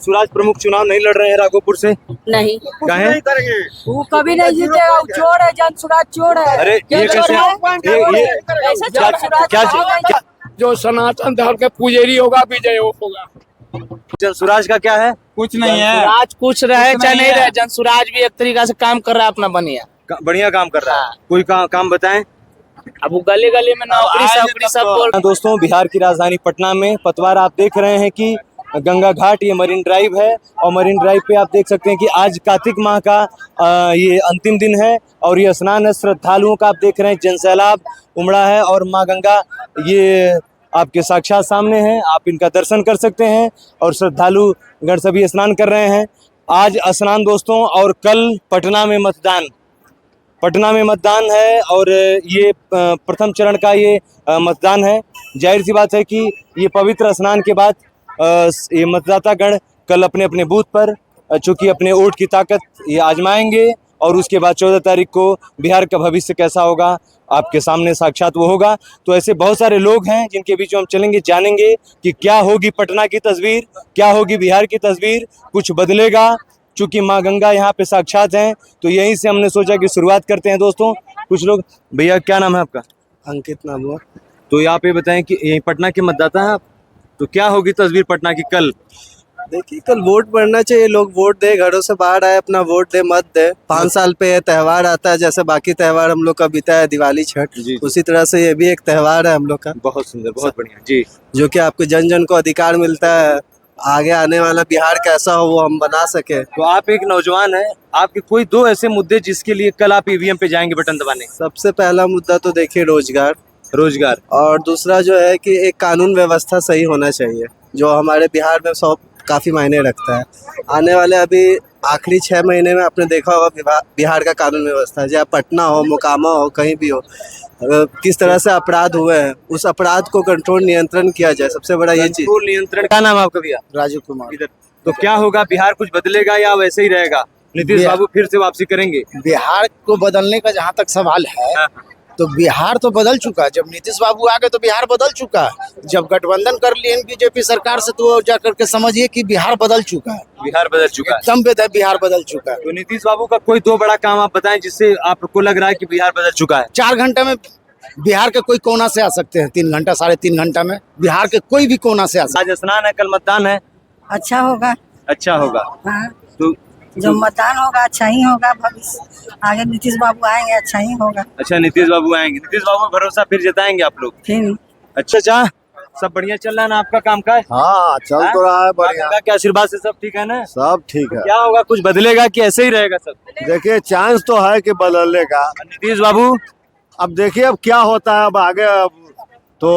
स्वराज प्रमुख चुनाव नहीं लड़ रहे हैं राघोपुर से? नहीं, काहे? वो कभी नहीं जीतेगा। वो चोर है, जन स्वराज चोर है। अरे ये कैसे कैसे क्या क्या क्या जो सनातन धर्म के पुजारी होगा विजय होगा। जन स्वराज का क्या है? कुछ नहीं है। आज कुछ रहे चाहे नहीं रहे, जन स्वराज भी एक तरीका से काम कर रहा है अपना बढ़िया बढ़िया काम कर रहा है। कोई काम बताएं। अब वो गली गली में नौकरी सब बोल। दोस्तों, बिहार की राजधानी पटना में पतवार आप देख रहे हैं कि गंगा घाट, ये मरीन ड्राइव है और मरीन ड्राइव पे आप देख सकते हैं कि आज कार्तिक माह का ये अंतिम दिन है और ये स्नान है। श्रद्धालुओं का आप देख रहे हैं जनसैलाब उमड़ा है और माँ गंगा ये आपके साक्षात सामने हैं। आप इनका दर्शन कर सकते हैं और श्रद्धालु गण सभी स्नान कर रहे हैं। आज स्नान दोस्तों, और कल पटना में मतदान है और ये प्रथम चरण का ये मतदान है। जाहिर सी बात है कि ये पवित्र स्नान के बाद ये मतदाता गण कल अपने अपने बूथ पर चूंकि अपने वोट की ताकत ये आजमाएंगे और उसके बाद 14 तारीख को बिहार का भविष्य कैसा होगा आपके सामने साक्षात वो होगा। तो ऐसे बहुत सारे लोग हैं जिनके बीच में हम चलेंगे, जानेंगे कि क्या होगी पटना की तस्वीर, क्या होगी बिहार की तस्वीर, कुछ बदलेगा। चूंकि माँ गंगा यहाँ पे साक्षात हैं तो यहीं से हमने सोचा कि शुरुआत करते हैं। दोस्तों, कुछ लोग, भैया क्या नाम है आपका? अंकित नाम हुआ। तो यहाँ पे बताएं कि यही पटना के मतदाता हैं आप, तो क्या होगी तस्वीर पटना की कल? देखिए, कल वोट पड़ना चाहिए। लोग वोट दे, घरों से बाहर आए, अपना वोट दे, मत दे। 5 साल पे ये त्यौहार आता है, जैसे बाकी त्यौहार हम लोग का बीता है, दिवाली, छठ, उसी तरह से ये भी एक त्यौहार है हम लोग का। बहुत सुंदर, बहुत बढ़िया जी। जो कि आपको जन जन को अधिकार मिलता है, आगे आने वाला बिहार कैसा हो वो हम बना सके। तो आप एक नौजवान हैं, आपके कोई 2 ऐसे मुद्दे जिसके लिए कल आप ईवीएम पे जाएंगे बटन दबाने? सबसे पहला मुद्दा तो देखिए रोजगार, और दूसरा जो है कि एक कानून व्यवस्था सही होना चाहिए, जो हमारे बिहार में काफी मायने रखता है। आने वाले अभी आखिरी 6 महीने में आपने देखा होगा बिहार का कानून व्यवस्था, चाहे पटना हो, मोकामा हो, कहीं भी हो, किस तरह से अपराध हुए हैं, उस अपराध को कंट्रोल नियंत्रण किया जाए। सबसे बड़ा ये चीज। नियंत्रण। क्या नाम है आपका भैया? राजू कुमार। इधर। तो क्या होगा, बिहार कुछ बदलेगा या वैसे ही रहेगा? नीतीश बाबू फिर से वापसी करेंगे? बिहार को बदलने का जहाँ तक सवाल है तो बिहार तो बदल चुका है। जब नीतीश बाबू आ गए तो बिहार बदल चुका है। जब गठबंधन कर लिए बीजेपी सरकार से तो जाकर के समझिए कि बिहार बदल चुका है। बिहार बदल चुका है, एकदम बिहार बदल चुका है। तो नीतीश बाबू का कोई 2 बड़ा काम आप बताएं जिससे आपको लग रहा है कि बिहार बदल चुका है। 4 घंटे में बिहार के कोई कोना से आ सकते हैं, 3 घंटा 3.5 घंटा में बिहार के कोई भी कोना से आ सकते हैं। आज स्नान है, कल मतदान है। अच्छा होगा। अच्छा होगा। हाँ, तो जो मतदान होगा अच्छा ही होगा। भविष्य आगे नीतीश बाबू आएंगे, अच्छा ही होगा। अच्छा, नीतीश बाबू आएंगे। नीतीश बाबू पर भरोसा फिर जताएंगे आप लोग? फिर अच्छा, सब बढ़िया चल रहा है ना आपका काम काज? हाँ, चल तो रहा है बढ़िया। क्या आशीर्वाद से सब ठीक है ना? सब ठीक है। क्या होगा, कुछ बदलेगा कि ऐसे ही रहेगा सब? देखिए, चांस तो है कि बदलने का। नीतीश बाबू अब देखिए अब क्या होता है, अब आगे अब तो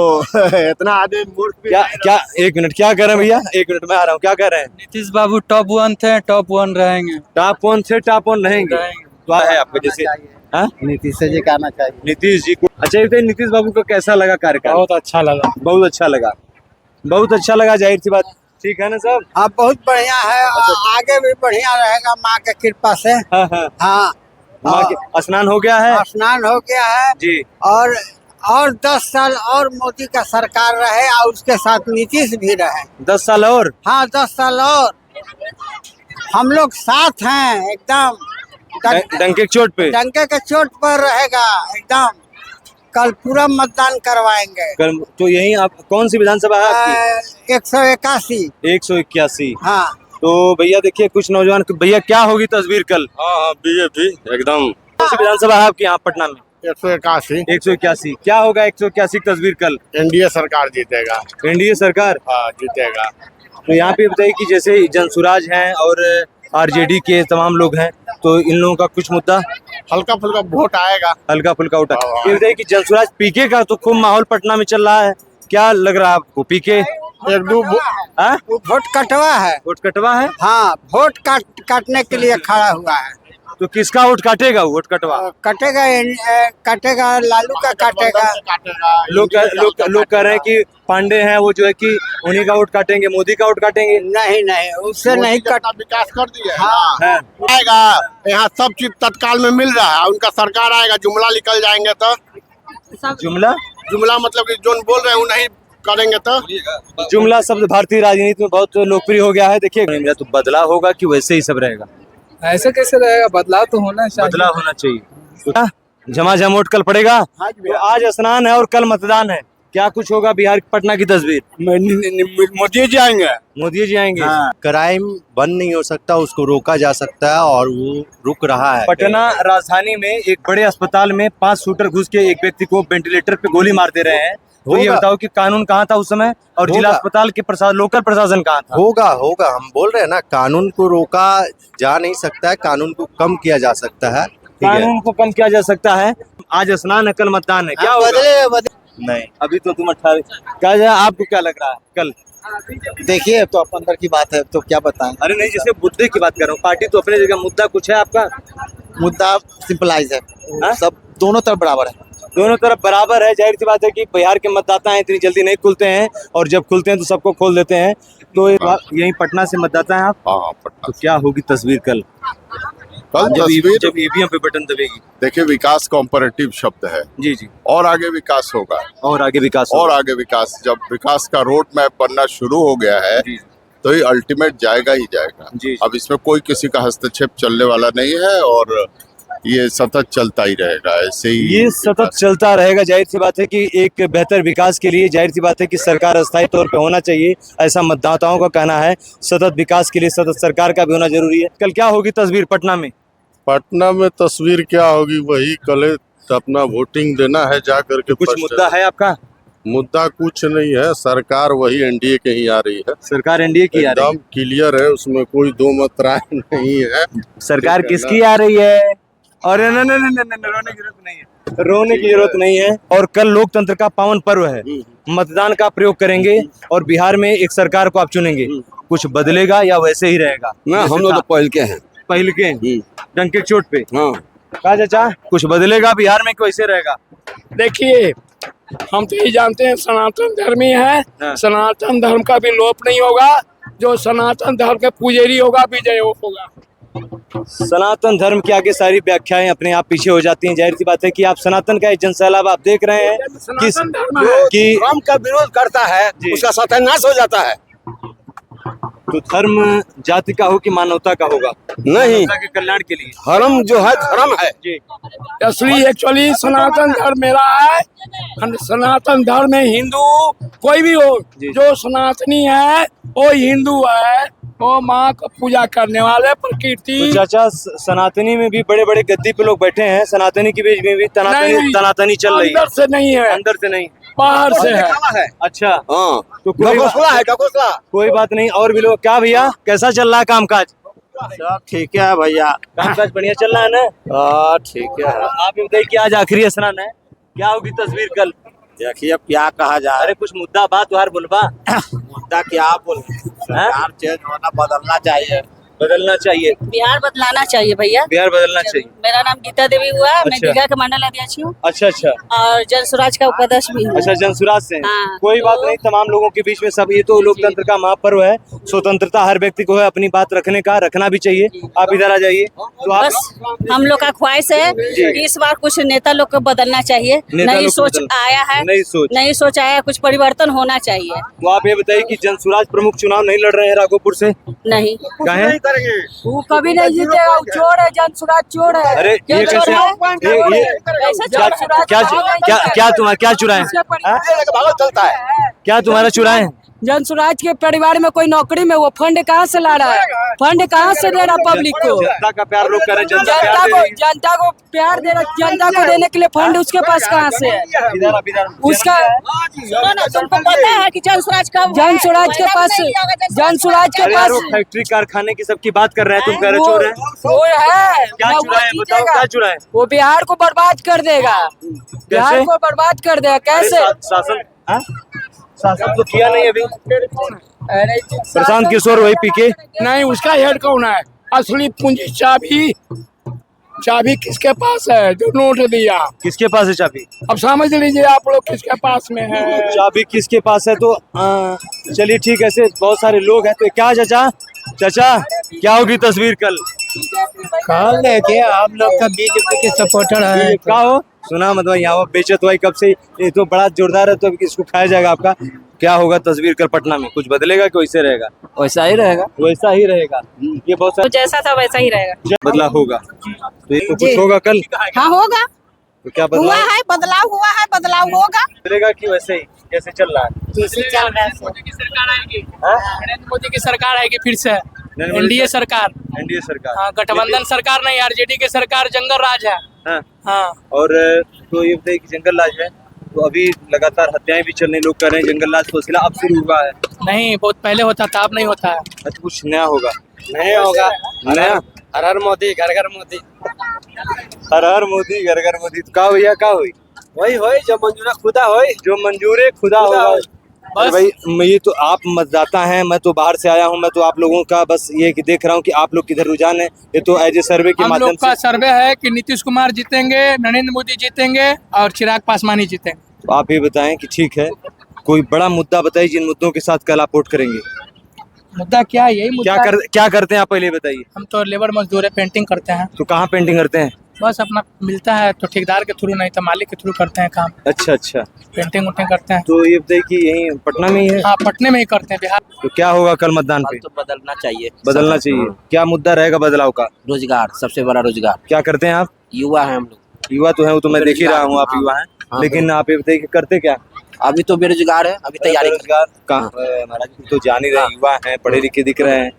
इतना आदमी मूर्ख भी क्या 1 मिनट, क्या कह रहे हैं भैया? 1 मिनट में आ रहा हूँ। क्या कह रहे हैं? नीतीश बाबू टॉप 1 थे, टॉप 1 रहेंगे। टॉप 1 से टॉप 1 रहेंगे। तो है आपका जैसे नीतीश जी का आना चाहिए। नीतीश जी को। अच्छा, ये नीतीश बाबू को कैसा लगा कार्यकाल? बहुत अच्छा लगा, बहुत अच्छा लगा, बहुत अच्छा लगा। जाहिर सी बात, ठीक है ना सब? हाँ, बहुत बढ़िया है। आगे भी बढ़िया रहेगा माँ की कृपा से। हाँ, माँ के स्नान हो गया है, स्नान हो गया है जी। और 10 साल और मोदी का सरकार रहे और उसके साथ नीतीश भी रहे। 10 साल और? हाँ, 10 साल और हम लोग साथ हैं एकदम। डंके की चोट पे, डंके के चोट पर रहेगा एकदम। कल पूरा मतदान करवाएंगे। कल तो यही आप कौन सी विधानसभा है आपकी? 181। 181। हाँ, तो भैया देखिए कुछ नौजवान, भैया क्या होगी तस्वीर कल? हाँ, बीजेपी एकदम। कौन सी विधानसभा है आपकी यहाँ पटना में? 181। 181। क्या होगा 181 की तस्वीर कल? एनडीए सरकार जीतेगा। एनडीए सरकार? हाँ, जीतेगा। तो यहाँ पे बताइए कि जैसे जनसुराज हैं और आरजेडी के तमाम लोग हैं, तो इन लोगों का कुछ मुद्दा हल्का फुल्का वोट आएगा। हल्का फुल्का उठा। ये बताइए कि जनसुराज पीके का तो खूब माहौल पटना में चल रहा है, क्या लग रहा है आपको? पीके 1-2 वोट कटवा है। वोट कटवा है? हाँ, वोट काटने के लिए खड़ा हुआ है। तो किसका वोट काटेगा? वोट कटवा कटेगा लालू का काटेगा। लोग कह रहे हैं कि पांडे हैं वो जो है कि उन्हीं का वोट काटेंगे, मोदी का वोट काटेंगे। नहीं, उससे नहीं विकास कर दिया। हाँ, आएगा यहाँ, सब चीज तत्काल में मिल रहा है। उनका सरकार आएगा, जुमला निकल जाएंगे तो जुमला मतलब कि जो बोल रहे हैं वो नहीं करेंगे तो। जुमला शब्द भारतीय राजनीति में बहुत लोकप्रिय हो गया है। देखिए मेरा तो बदलाव होगा कि वैसे ही सब रहेगा? ऐसे कैसे रहेगा, बदलाव तो होना चाहिए। बदलाव होना चाहिए। झमाझम वोट कल पड़ेगा। तो आज स्नान है और कल मतदान है, क्या कुछ होगा बिहार पटना की तस्वीर? मोदी जी आएंगे। मोदी जी आएंगे। क्राइम बंद नहीं हो सकता, उसको रोका जा सकता है और वो रुक रहा है। पटना राजधानी में एक बड़े अस्पताल में 5 शूटर घुस के एक व्यक्ति को वेंटिलेटर पे गोली मार दे रहे हैं। तो ये बताओ कि कानून कहाँ था उस समय और जिला अस्पताल के लोकल प्रशासन कहाँ था? होगा हम बोल रहे हैं ना, कानून को रोका जा नहीं सकता है, कानून को कम किया जा सकता है। कानून को कम किया जा सकता है। आज स्नान है, कल मतदान है, क्या होगा? नहीं, अभी तो तुम 18। क्या आपको क्या लग रहा है कल? देखिए तो आप अंदर की बात है तो क्या बताएं। अरे नहीं, जैसे मुद्दे की बात कर रहा हूँ, पार्टी तो अपने जगह, मुद्दा कुछ है आपका? मुद्दा सिंपलाइज है, हाँ? सब दोनों तरफ बराबर है। दोनों तरफ बराबर है। जाहिर सी बात है कि बिहार के मतदाता हैं, इतनी जल्दी नहीं खुलते हैं और जब खुलते हैं तो सबको खोल देते हैं। तो यही पटना से मतदाता हैं आप? हाँ पटना। तो क्या होगी तस्वीर कल? जब ईवीएम पे बटन दबेगी। देखिए विकास कॉम्परेटिव शब्द है जी जी। और आगे विकास होगा और आगे विकास और आगे विकास। जब विकास का रोड मैप बनना शुरू हो गया है जी। तो ये अल्टीमेट जाएगा ही जाएगा जी। अब इसमें कोई किसी का हस्तक्षेप चलने वाला नहीं है और ये सतत चलता ही रहेगा, ऐसे ही ये सतत चलता रहेगा। जाहिर सी बात है कि एक बेहतर विकास के लिए जाहिर सी बात है कि सरकार अस्थायी तौर पे होना चाहिए, ऐसा मतदाताओं का कहना है। सतत विकास के लिए सतत सरकार का भी होना जरूरी है। कल क्या होगी तस्वीर पटना में? पटना में तस्वीर क्या होगी, वही कल अपना वोटिंग देना है जा करके। कुछ मुद्दा है आपका? मुद्दा कुछ नहीं है, सरकार वही एनडीए के ही आ रही है। सरकार एनडीए की आ रही एकदम क्लियर है, उसमें कोई दो मत राय नहीं है। है। सरकार किसकी आ रही है? और रोने की जरूरत नहीं है, रोने की जरूरत नहीं है। और कल लोकतंत्र का पावन पर्व है, मतदान का प्रयोग करेंगे और बिहार में एक सरकार को आप चुनेंगे। कुछ बदलेगा या वैसे ही रहेगा? हम लोग तो पहल के हैं, पहले के डंके चोट पे। हाँ। कहा चाचा कुछ बदलेगा बिहार में कि वैसे रहेगा? देखिए हम तो यही जानते हैं सनातन धर्मी है। हाँ। सनातन धर्म का भी लोप नहीं होगा, जो सनातन धर्म के पुजारी होगा विजय होगा। सनातन धर्म के आगे सारी व्याख्याएं अपने आप पीछे हो जाती हैं। जाहिर सी बात है कि आप सनातन का एक जनसैलाब आप देख रहे हैं कि धर्म का विरोध करता है उसका सत्यानाश हो जाता है। तो धर्म जाति का हो कि मानवता का होगा? नहीं, मानवता के कल्याण के लिए धर्म जो है धर्म है जी। असली एक्चुअली सनातन धर्म मेरा है। सनातन धर्म में हिंदू कोई भी हो, जो सनातनी है वो हिंदू है, वो माँ का पूजा करने वाले प्रकृति। तो चाचा सनातनी में भी बड़े बड़े गद्दी पे लोग बैठे हैं, सनातनी के बीच में भी तनातनी चल रही है। अंदर से नहीं है, अंदर से नहीं, बाहर से है। अच्छा हाँ, तो ढकोसला कोई बात नहीं। और भी लोग क्या भैया, कैसा चल रहा है कामकाज? सब ठीक है भैया, कामकाज बढ़िया चल रहा है ना? ठीक है। आप ये बताइए कि आज आखिरी स्नान है, क्या होगी तस्वीर कल? देखिए अब क्या कहा जाए। अरे कुछ मुद्दा बात यार बोलबा। मुद्दा क्या बोले, सरकार चेंज होना, बदलना चाहिए। बदलना चाहिए, बिहार बदलाना चाहिए भैया। बिहार बदलना चाहिए। मेरा नाम गीता देवी हुआ, मैं अच्छा। दीघा का मंडल अध्यक्ष हूँ अच्छा अच्छा और जन स्वराज का उपाध्यक्ष भी हूँ। अच्छा, जनसुराज से हैं। हाँ। कोई बात नहीं, तमाम लोगों के बीच में सब, ये तो लोकतंत्र का महापर्व है। स्वतंत्रता हर व्यक्ति को है अपनी बात रखने का, रखना भी चाहिए। आप इधर आ जाइए। तो आप बस हम लोग का ख्वाहिश है कि इस बार कुछ नेता लोग को बदलना चाहिए। नेता नई लोग को सोच बदलना- आया है, नई सोच आया है, कुछ परिवर्तन होना चाहिए। तो आप ये बताइए कि जनसुराज प्रमुख चुनाव नहीं लड़ रहे हैं राघोपुर से? नहीं, काहे? वो कभी नहीं जीतेगा, वो चोर है, जन स्वराज चोर है। अरे क्या ये चोर कैसे? है? ये क्या चुराए? चलता है। क्या तुम्हारा चुराए? जन स्वराज के परिवार में कोई नौकरी में, वो फंड कहाँ से ला रहा है? फंड कहाँ से दे रहा पब्लिक को? जनता का प्यार लोग कर रहे हैं, जनता जनता को प्यार दे रहा, जनता को देने के लिए फंड उसके पास कहाँ से है? उसका तुमको पता है कि जन स्वराज के पास फैक्ट्री कारखाने की सबकी बात कर रहे हैं, तुम कह रहे चोर है? वो है। क्या चुराए बताओ, क्या चुराए? वो बिहार को बर्बाद कर देगा, बिहार को बर्बाद कर देगा। कैसे? शासन तो किया नहीं अभी। प्रशांत किशोर वही पीके नहीं, उसका हेड कौन है? असली पूंजी चाबी किसके पास है जो नोट दिया? किसके पास है चाबी? अब समझ लीजिए आप लोग किसके पास में है चाबी, किसके पास है? तो चलिए ठीक है, ऐसे बहुत सारे लोग हैं। तो क्या चाचा क्या होगी तस्वीर कल? कल देखिए आप लोग का बीजेपी के सपोर्टर है। क्या हो सुना मतलब यहाँ बेचत हुआ कब से, ये तो बड़ा जोरदार है, तो इसको खाया जाएगा आपका। क्या होगा तस्वीर कल पटना में? कुछ बदलेगा कि वैसे रहेगा? वैसा ही रहेगा। वैसा ही रहेगा। ये बहुत सारा जैसा था वैसा ही रहेगा। बदलाव होगा, तो ये तो कुछ होगा कल। हाँ होगा, तो क्या बदलाव बदलाव होगा। बदलेगा कि वैसे ही जैसे चल रहा है? जैसे चल रहा है। मोदी की सरकार आएगी, नरेंद्र मोदी की सरकार आएगी फिर से, एनडीए सरकार। एनडीए सरकार। हाँ, गठबंधन सरकार नहीं, आरजेडी की सरकार जंगल राज है। हाँ। हाँ, और तो ये बताइए कि जंगल राज है, तो अभी लगातार हत्याएं भी चल रही, लोग कह रहे हैं जंगल राज तो सिला अब शुरू हुआ है। नहीं, बहुत पहले होता था, अब नहीं होता है। अच्छा, कुछ नया होगा? नहीं होगा। नया? हर हर मोदी, घर घर मोदी। हर हर मोदी, घर घर मोदी। तो का भैया का हुई? वही होई जो मंजूरा खुदा होई। जो मंजूर खुदा होगा। अरे भाई, मैं ये तो आप मतदाता हैं, मैं तो बाहर से आया हूँ, मैं तो आप लोगों का बस ये कि देख रहा हूँ कि आप लोग किधर रुझान है। ये तो एज ए सर्वे के हम माध्यम लोग का से सर्वे है कि नीतीश कुमार जीतेंगे, नरेंद्र मोदी जीतेंगे और चिराग पासवान ही जीतेंगे। तो आप ये बताएं कि ठीक है, कोई बड़ा मुद्दा बताइए जिन मुद्दों के साथ कल आप वोट करेंगे। मुद्दा क्या है? यही मुद्दा है। क्या करते हैं आप, पहले बताइए। हम तो लेबर मजदूर है, पेंटिंग करते हैं। तो कहाँ पेंटिंग करते हैं? बस अपना मिलता है तो ठेकेदार के थ्रू, नहीं तो मालिक के थ्रू करते हैं काम। अच्छा अच्छा। पेंटिंग उटिंग करते हैं। तो ये बताइए कि यही पटना में ही है? हाँ, पटने में ही करते हैं, बिहार। तो क्या होगा कल मतदान पे? तो बदलना चाहिए। बदलना चाहिए। क्या मुद्दा रहेगा बदलाव का? रोजगार, सबसे बड़ा रोजगार। क्या करते हैं आप? युवा है हम लोग। युवा तो है, वो तो मैं देख ही रहा हूँ, आप युवा हैं। हाँ, लेकिन आप ये बताइए कि करते क्या? अभी तो बेरोजगार है, अभी तैयारी रोजगार कहाँ? महाराज तो जान ही रहे, युवा हैं, पढ़े लिखे दिख रहे हैं।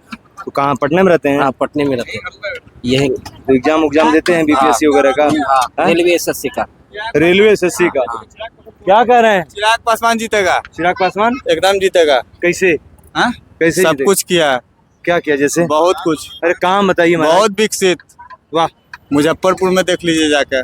तो कहाँ, पटना में रहते हैं? हाँ, पटने में रहते हैं। यही तो एग्जाम देते हैं बीपीएससी वगैरह का? हाँ? रेलवे एसएससी का। रेलवे एसएससी का। क्या कह रहे हैं? चिराग पासवान जीतेगा, चिराग पासवान एकदम जीतेगा। कैसे? हाँ? कैसे सब जीते? कुछ किया, क्या किया जैसे? बहुत कुछ, अरे काम बताइए महाराज। बहुत विकसित। वाह। मुजफ्फरपुर में देख लीजिए जाकर।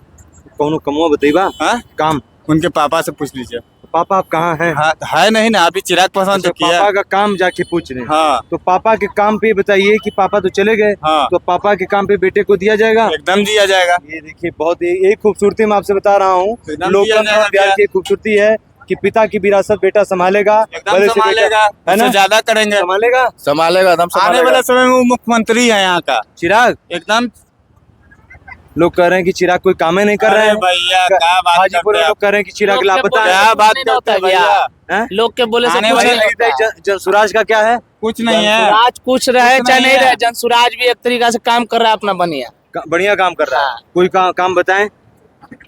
कौनो कमो बताइबा? हाँ? काम उनके पापा से पूछ लीजिए। पापा आप कहाँ हैं? हाँ, है नहीं ना, अभी चिराग पासवान तो अच्छा, किया। पापा का काम जाके पूछ रहे हैं। हाँ तो पापा के काम पे बताइए कि पापा तो चले गए, हाँ, तो पापा के काम पे बेटे को दिया जाएगा? एकदम दिया जाएगा। ये देखिए, बहुत यही खूबसूरती मैं आपसे बता रहा हूँ। एकदम लोकतंत्र दिया जाएगा और बिहार की खूबसूरती है कि पिता की विरासत बेटा संभालेगा, एकदम बड़े से बेटा- संभालेगा, है ना? उससे ज्यादा करेंगे। संभालेगा। एकदम आने वाले समय में वो मुख्यमंत्री है यहाँ का। चिराग, एकदम। लोग कह रहे हैं कि चिराग कोई काम ही नहीं कर रहे अरे हैं। भैया, क्या बात हाजीपुर करते में हैं लोग कह रहे हैं कि चिराग लोग के लापता बोले है। क्या बात नहीं करते हैं होता है भैया? हैं? लोग के बोले से आने कुछ वाले नहीं होता है। जनसुराज का क्या है? कुछ नहीं है। जनसुराज कुछ रहे कुछ चाहे नहीं नहीं है। रहे, जनसुराज भी एक तरीका से काम कर रहा है अपना बढ़िया। बढ़िया काम कर रहा है। कोई काम बताएं।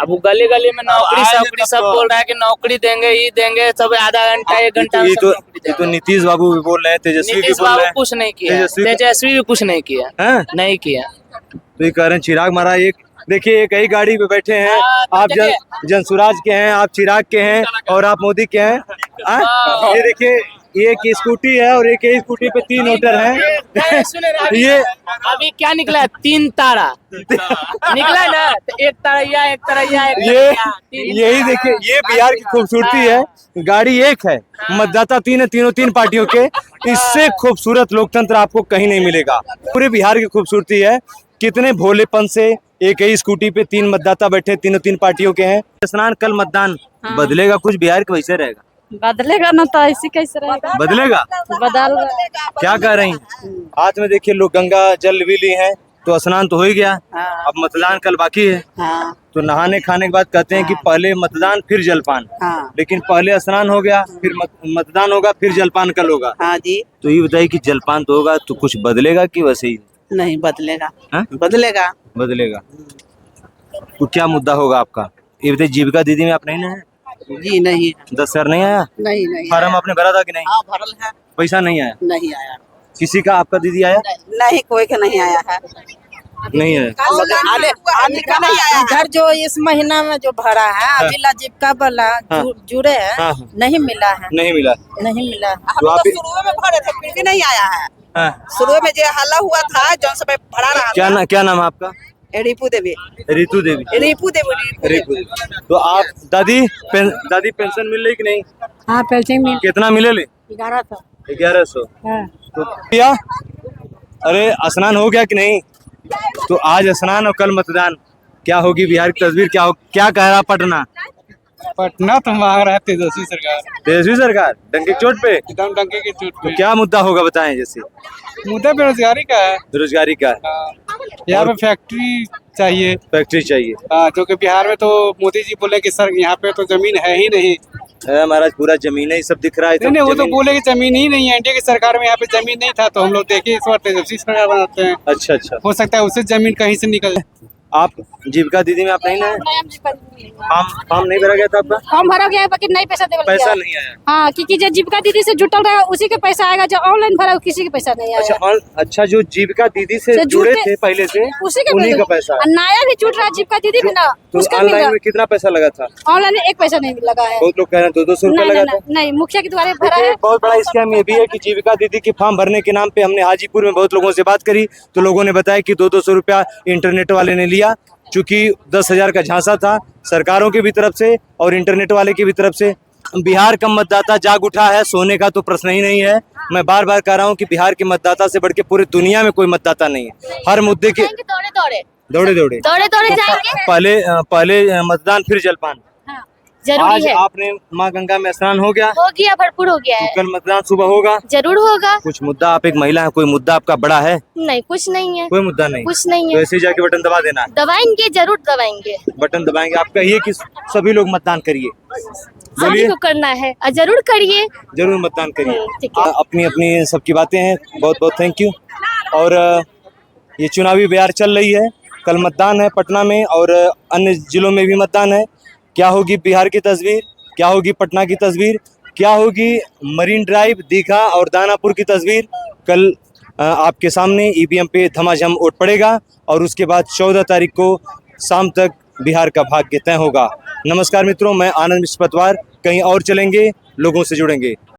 अब वो गली गली में नौकरी आज सौकरी तक सब तो- बोल रहा है कि नौकरी देंगे, ये देंगे, सब आधा घंटा 1 घंटा में ये सब तो नौकरी ये तो देंगे। नीतीश बाबू भी बोल रहे हैं, तेजस्वी भी नीतीश बोल रहे बाबू हैं। कुछ नहीं किया, तेजस्वी तेजस्वी भी कुछ नहीं किया, हैं? नहीं किया। तो ये कह रहे हैं चिराग महाराज एक देखिए, एक ही गाड़ी पे बैठे हैं। हाँ, तो आप देखिए। जनसुराज के हैं, आप चिराग के हैं और आप मोदी के हैं। हाँ? ये देखिए, एक स्कूटी है और एक ही स्कूटी पे 3 वोटर हैं। सुने ना, अभी- ये अभी क्या निकला है? 3 तारा निकला है ना, तो एक तरैया एक तरैया एक ये तरैया, 3 यही देखिए, ये बिहार की खूबसूरती है। गाड़ी एक है, मतदाता 3 है, तीनों 3 पार्टियों के। इससे खूबसूरत लोकतंत्र आपको कहीं नहीं मिलेगा। पूरे बिहार की खूबसूरती है। कितने भोलेपन से एक ही स्कूटी पे 3 मतदाता बैठे, तीनों 3 पार्टियों के हैं। स्नान कल मतदान बदलेगा कुछ? बिहार के वैसे रहेगा? बदलेगा ना, तो ऐसे कैसे रहेगा? बदलेगा। बदल क्या कह रही हैं? हाथ में देखिए, लोग गंगा जल भी ली हैं, तो स्नान तो हो ही गया। हाँ। अब मतदान कल बाकी है। हाँ, तो नहाने खाने के बाद कहते हैं कि पहले मतदान फिर जलपान। हाँ, लेकिन पहले स्नान हो गया, फिर मतदान होगा, फिर जलपान कल होगा। हाँ जी। तो ये बताइए कि जलपान तो होगा, तो कुछ बदलेगा कि वैसे ही? नहीं बदलेगा। हाँ? बदलेगा। बदलेगा। तो क्या मुद्दा होगा आपका? ये बताइए, जीविका दीदी में आप नहीं ना? जी नहीं, 10,000 नहीं आया? नहीं फार्म आपने भरा था कि नहीं? हाँ भरल है, पैसा नहीं आया? नहीं आया। किसी का आपका दीदी आया? नहीं, कोई का नहीं आया है। नहीं आया। आने का नहीं आया। इधर जो इस महीना में जो भरा है, अभी जीविका वाला हाँ। जुड़े हैं, हाँ, हाँ। नहीं मिला है, नहीं मिला। नहीं मिला। तो आप शुरू में भरे थे, फिर भी नहीं आया है। हाँ। शुरू में जो हल्ला हुआ था, जौन समय भरा रहा क्या नाम है आपका? रिपू देवी। रितु देवी। रिपू देवी। रिपु देवी। तो आप दादी पेंशन मिल रही कि नहीं? हाँ, पेंशन मिल कितना मिले ले? 1100। 1100। हाँ। तो भैया, अरे स्नान हो गया कि नहीं? तो आज स्नान और कल मतदान, क्या होगी बिहार की तस्वीर? क्या कह रहा पटना? पटना तो मांग रहा है तेजस्वी सरकार, तेजस्वी सरकार डंके की चोट पे। एकदम डंके की चोट तो पे। क्या मुद्दा होगा बताएं? जैसे मुद्दा बेरोजगारी का है। बेरोजगारी का। यहाँ पे फैक्ट्री चाहिए। फैक्ट्री चाहिए। जो कि बिहार में तो मोदी जी बोले कि सर यहाँ पे तो जमीन है ही नहीं, महाराज पूरा जमीन ही सब दिख रहा है। नहीं नहीं, वो तो बोले कि जमीन ही नहीं है, एनडीए की सरकार में यहाँ पे जमीन नहीं था, तो हम लोग देखे इस बार तेजस्वी सरकार बनाते हैं। अच्छा अच्छा, हो सकता है उससे जमीन कहीं से निकल। आप जीविका दीदी में आप नहीं ना, फॉर्म नहीं भरा गया था आपका? फॉर्म भरा गया है बाकी नहीं पैसा देवल पैसा नहीं आया। हाँ, क्योंकि जो जीविका दीदी से जुटल रहा उसी के पैसा आएगा, जो ऑनलाइन भरा किसी के पैसा नहीं आएगा। अच्छा, जो जीविका दीदी से जुड़े थे पहले से उसी के उन्हीं का पैसा है। नया भी जुट रहा है जीविका दीदी में ना, तो उसका ऑनलाइन में कितना पैसा लगा था? ऑनलाइन एक पैसा नहीं लगा है। बहुत लोग कह रहे हैं 200 रुपया लगा था। नहीं, मुखिया के द्वारा भरा है। बहुत बड़ा स्कैम ये भी है कि जीविका दीदी की फॉर्म भरने के नाम पे हमने हाजीपुर में बहुत लोगों से बात करी, तो लोगों ने बताया कि 200 रुपया इंटरनेट वाले ने लिया, चूंकि 10,000 का झांसा था सरकारों की भी तरफ से और इंटरनेट वाले की भी तरफ से। बिहार का मतदाता जाग उठा है, सोने का तो प्रश्न ही नहीं है। मैं बार बार कह रहा हूँ कि बिहार के मतदाता से बढ़ के पूरी दुनिया में कोई मतदाता नहीं है। हर मुद्दे के दौड़े जाएंगे, पहले मतदान फिर जलपान। जरूरी आज है। आपने माँ गंगा में स्नान हो गया? भरपूर हो गया है। कल मतदान सुबह होगा? जरूर होगा। कुछ मुद्दा, आप एक महिला है, कोई मुद्दा आपका बड़ा है? नहीं, कुछ नहीं है। कोई मुद्दा नहीं, कुछ नहीं तो है। ऐसे ही जाके बटन दबा देना है। दबाएंगे, जरूर दबाएंगे। बटन दबाएंगे। आप कहिए कि सभी लोग मतदान करिए, सभी बोलिए। को करना है, जरूर करिए। जरूर मतदान करिए। ठीक है। अपनी अपनी सबकी बातें हैं, बहुत बहुत थैंक यू। और ये चुनावी बयार चल रही है, कल मतदान है पटना में और अन्य जिलों में भी मतदान है। क्या होगी बिहार की तस्वीर, क्या होगी पटना की तस्वीर, क्या होगी मरीन ड्राइव, दीघा और दानापुर की तस्वीर, कल आपके सामने ईवीएम पे धमाधम वोट पड़ेगा और उसके बाद 14 तारीख को शाम तक बिहार का भाग्य तय होगा। नमस्कार मित्रों, मैं आनंद मिश्र पतवार, कहीं और चलेंगे, लोगों से जुड़ेंगे।